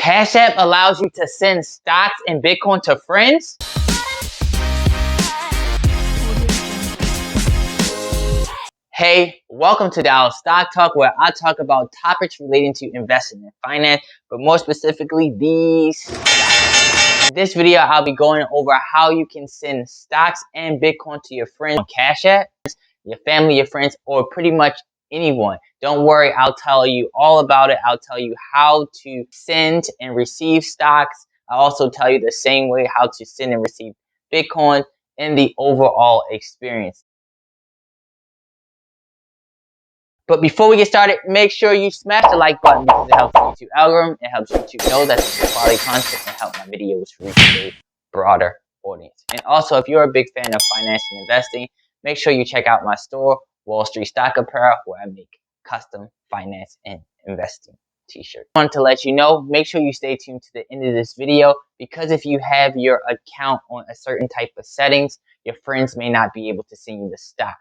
Cash App allows you to send stocks and Bitcoin to friends? Hey, welcome to Dallas Stock Talk, where I talk about topics relating to investing in finance, but more specifically, these stocks. In this video, I'll be going over how you can send stocks and Bitcoin to your friends on Cash App, your family, your friends, or pretty much anyone. Don't worry, I'll tell you all about it. I'll tell you how to send and receive stocks. I'll also tell you the same way how to send and receive Bitcoin and the overall experience. But before we get started, make sure you smash the like button because it helps the YouTube algorithm. It helps YouTube know that this is quality content and help my videos reach a broader audience. And also, if you're a big fan of finance and investing, make sure you check out my store, Wall Street Stock Apparel, where I make custom finance and investing t-shirts. I want to let you know, make sure you stay tuned to the end of this video, because if you have your account on a certain type of settings, your friends may not be able to send you the stock.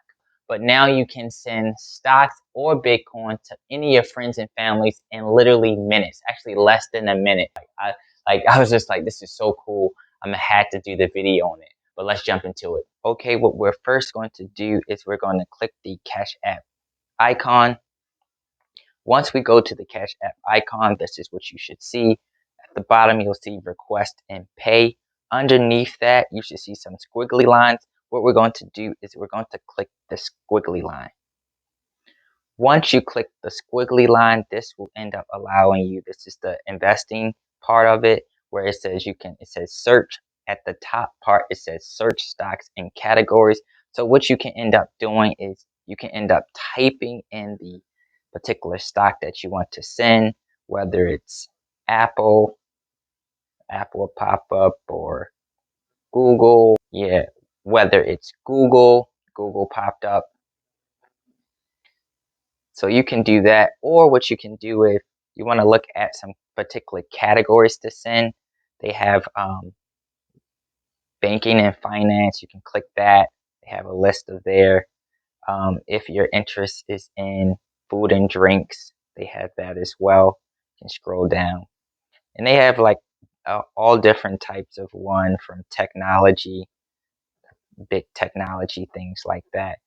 But now you can send stocks or Bitcoin to any of your friends and families in literally minutes, actually less than a minute. I was just like, this is so cool. I'm gonna have to do the video on it. But let's jump into it. Okay, what we're first going to do is we're going to click the Cash App icon. Once we go to the Cash App icon, this is what you should see. At the bottom, you'll see request and pay. Underneath that, you should see some squiggly lines. What we're going to do is we're going to click the squiggly line. Once you click the squiggly line, this will end up allowing you, this is the investing part of it, where it says it says search. At the top part, it says search stocks and categories. So what you can end up doing is you can end up typing in the particular stock that you want to send, whether it's Apple will pop up, or Google, yeah, whether it's Google popped up. So you can do that, or what you can do if you want to look at some particular categories to send, they have banking and finance. You can click that. They have a list of there. If your interest is in food and drinks, they have that as well. You can scroll down, and they have like all different types of one, from technology, big technology, things like that.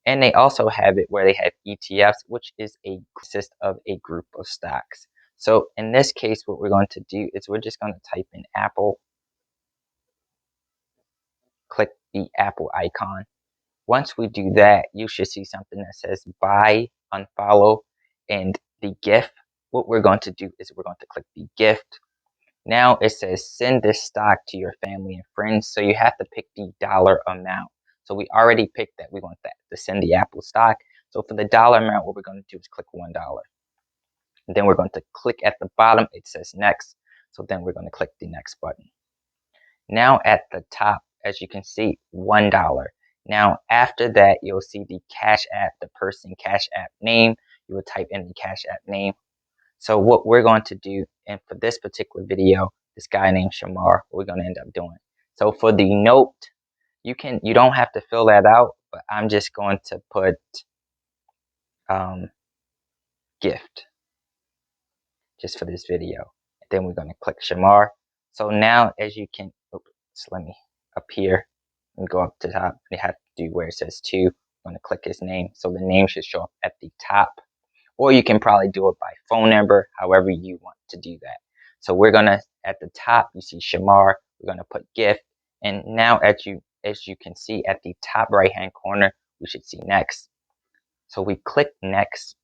And they also have it where they have ETFs, which consists of a group of stocks. So in this case, what we're going to do is we're just going to type in Apple, click the Apple icon. Once we do that, you should see something that says buy, unfollow, and the gift. What we're going to do is we're going to click the gift. Now it says send this stock to your family and friends. So you have to pick the dollar amount. So we already picked that. We want that to send the Apple stock. So for the dollar amount, what we're going to do is click $1. And then we're going to click at the bottom. It says next. So then we're going to click the next button. Now at the top, as you can see, $1. Now after that, you'll see the Cash App, the person Cash App name. You will type in the Cash App name. So what we're going to do, and for this particular video, this guy named Shamar, what we're going to end up doing. So for the note, you don't have to fill that out, but I'm just going to put gift just for this video. And then we're going to click Shamar. So now as you can, let me up here and go up to the top. You have to do where it says to. I'm going to click his name. So the name should show up at the top. Or you can probably do it by phone number, however you want to do that. So we're going to, at the top, you see Shamar. We're going to put gift. And now as you can see at the top right hand corner, we should see next. So we click next.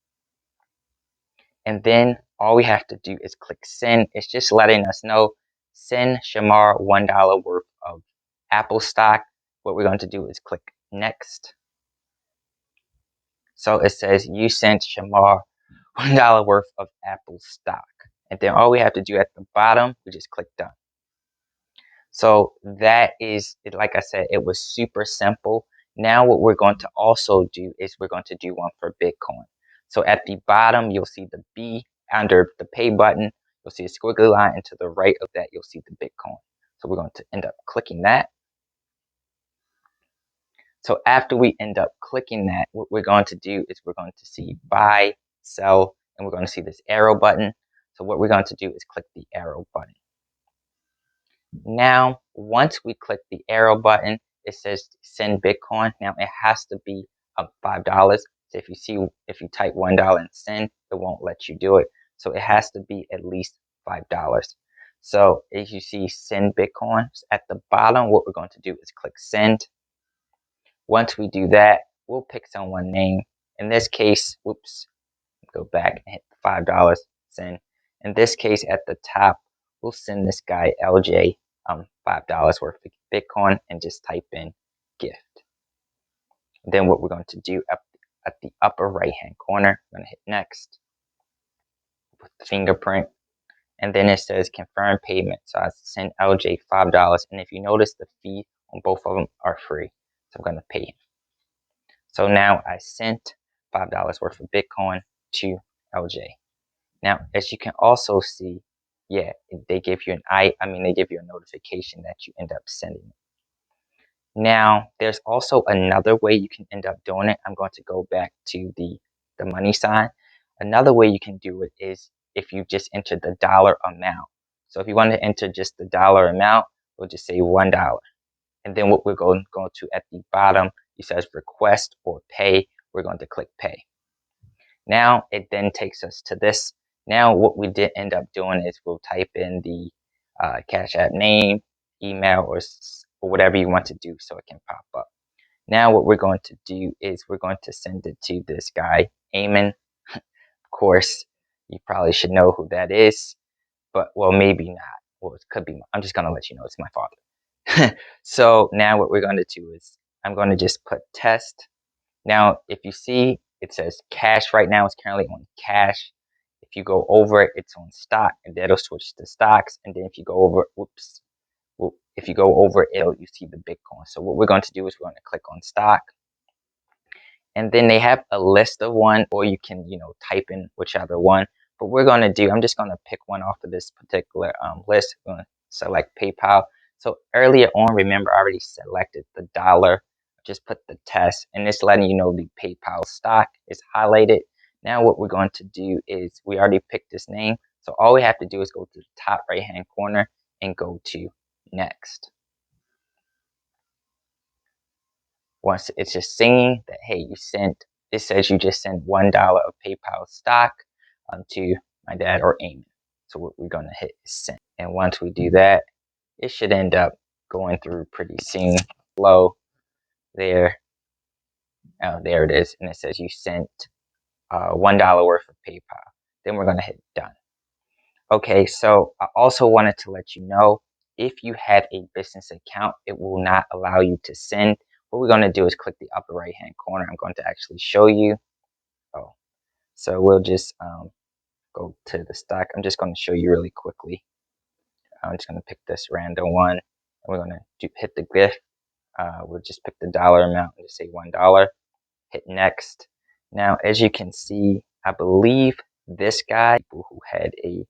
And then all we have to do is click send. It's just letting us know, send Shamar $1 worth of Apple stock. What we're going to do is click next. So it says you sent Shamar $1 worth of Apple stock. And then all we have to do at the bottom, we just click done. So that is, like I said, it was super simple. Now what we're going to also do is we're going to do one for Bitcoin. So at the bottom, you'll see the B under the pay button. You'll see a squiggly line, and to the right of that, you'll see the Bitcoin. So we're going to end up clicking that. So after we end up clicking that, what we're going to do is we're going to see buy, sell, and we're going to see this arrow button. So what we're going to do is click the arrow button. Now, once we click the arrow button, it says send Bitcoin. Now it has to be $5. So if you type $1 and send, it won't let you do it. So it has to be at least $5. So as you see send Bitcoin at the bottom, what we're going to do is click send. Once we do that, we'll pick someone's name. In this case, whoops, go back and hit $5, send. In this case, at the top, we'll send this guy LJ $5 worth of Bitcoin and just type in gift. Then what we're going to do up at the upper right hand corner, we're going to hit next with the fingerprint, and then it says confirm payment. So I send LJ $5, and if you notice, the fee on both of them are free, so I'm going to pay him. So now I sent $5 worth of Bitcoin to LJ. Now, as you can also see, yeah, they give you they give you a notification that you end up sending it. Now, there's also another way you can end up doing it. I'm going to go back to the money sign. Another way you can do it is if you just enter the dollar amount. So if you want to enter just the dollar amount, we'll just say $1. And then what we're going to at the bottom, it says request or pay. We're going to click pay. Now it then takes us to this. Now what we did end up doing is we'll type in the Cash App name, email, or whatever you want to do so it can pop up. Now what we're going to do is we're going to send it to this guy, Eamon. Of course, you probably should know who that is, but well, maybe not. Well, it could be. I'm just going to let you know it's my father. So now what we're going to do is I'm going to just put test. Now, if you see, it says cash right now. It's currently on cash. If you go over it, it's on stock, and that'll switch to stocks. And then if you go over, if you go over it, you see the Bitcoin. So what we're going to do is we're going to click on stock. And then they have a list of one, or you can, type in whichever one. But we're going to do, I'm just going to pick one off of this particular list. We're going to select PayPal. So earlier on, remember, I already selected the dollar. Just put the test, and it's letting you know the PayPal stock is highlighted. Now what we're going to do is we already picked this name. So all we have to do is go to the top right hand corner and go to next. Once it's just saying that, hey, it says you just sent $1 of PayPal stock to my dad or Amy. So what we're going to hit is send. And once we do that, it should end up going through pretty soon. Low there. Oh, there it is. And it says you sent $1 worth of PayPal. Then we're going to hit done. Okay, so I also wanted to let you know, if you have a business account, it will not allow you to send. What we're going to do is click the upper right hand corner. I'm going to actually show you. Oh, so we'll just go to the stock. I'm just going to show you really quickly. I'm just going to pick this random one. And we're going to hit the gift. We'll just pick the dollar amount and just say $1. Hit next. Now, as you can see, I believe this guy who had a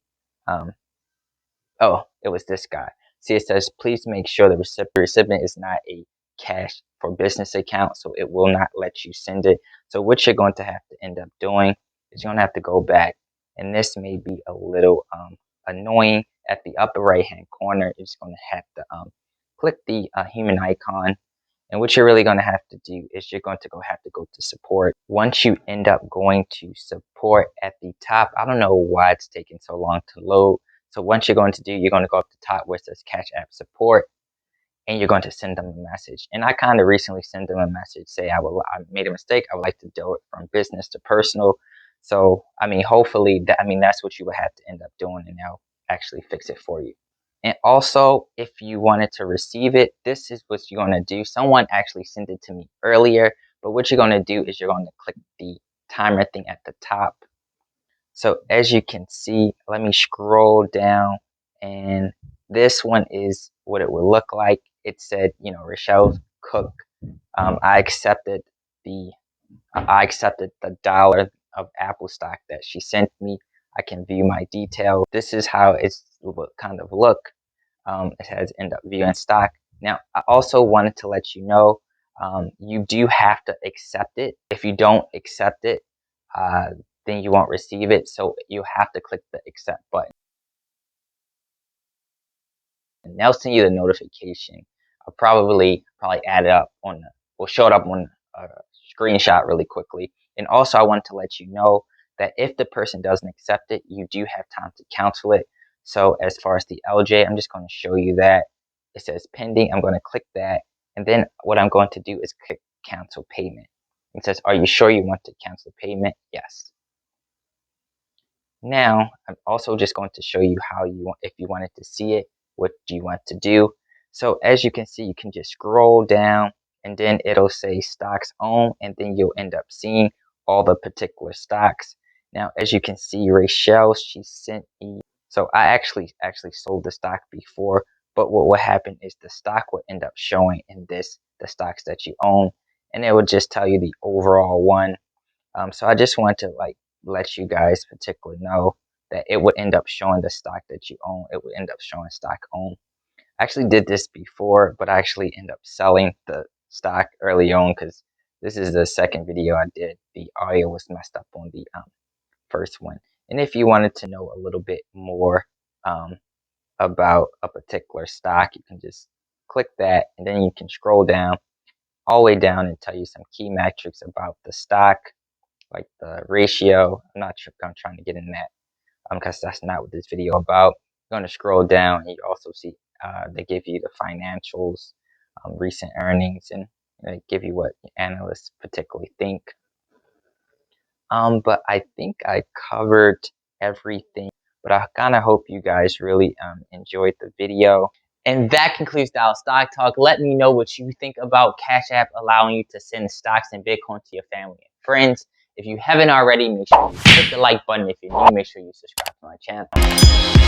oh, it was this guy. See, it says, please make sure the recipient is not a cash for business account, so it will not let you send it. So what you're going to have to end up doing is you're going to have to go back, and this may be a little annoying. At the upper right hand corner, you're just going to have to click the human icon. And what you're really going to have to do is you're going to have to go to support. Once you end up going to support at the top, I don't know why it's taking so long to load. So once you're going to do, you're going to go up the top where it says Cash App support, and you're going to send them a message. And I kind of recently sent them a message, say I made a mistake. I would like to do it from business to personal. So hopefully that's what you would have to end up doing, and they'll actually fix it for you. And also, if you wanted to receive it, this is what you're going to do. Someone actually sent it to me earlier, but what you're going to do is you're going to click the timer thing at the top. So as you can see, let me scroll down, and this one is what it would look like. It said, Rochelle Cook. I accepted the dollar of Apple stock that she sent me. I can view my details. This is how it's kind of look. It has end up viewing stock. Now, I also wanted to let you know, you do have to accept it. If you don't accept it, then you won't receive it. So you have to click the accept button. And they'll send you the notification. I'll probably add it up on will show it up on a screenshot really quickly. And also I want to let you know that if the person doesn't accept it, you do have time to cancel it. So as far as the LJ, I'm just going to show you that. It says pending. I'm going to click that. And then what I'm going to do is click cancel payment. It says, are you sure you want to cancel payment? Yes. Now, I'm also just going to show you how you want, if you wanted to see it, what do you want to do? So as you can see, you can just scroll down and then it'll say stocks owned, and then you'll end up seeing all the particular stocks. Now, as you can see, Rachel, she sent me, so I actually sold the stock before, but what will happen is the stock will end up showing in this, the stocks that you own, and it will just tell you the overall one. So I just want to let you guys particularly know that it would end up showing the stock that you own. It would end up showing stock owned. I actually did this before, but I actually end up selling the stock early on because this is the second video I did. The audio was messed up on the first one. And if you wanted to know a little bit more about a particular stock, you can just click that, and then you can scroll down all the way down and tell you some key metrics about the stock, like the ratio. I'm not sure if I'm trying to get in that because that's not what this video about. You're going to scroll down and you also see they give you the financials, recent earnings, and they give you what analysts particularly think. But I think I covered everything, but I kind of hope you guys really enjoyed the video. And that concludes our stock talk. Let me know what you think about Cash App allowing you to send stocks and Bitcoin to your family and friends. If you haven't already, make sure you hit the like button. If you're new, make sure you subscribe to my channel.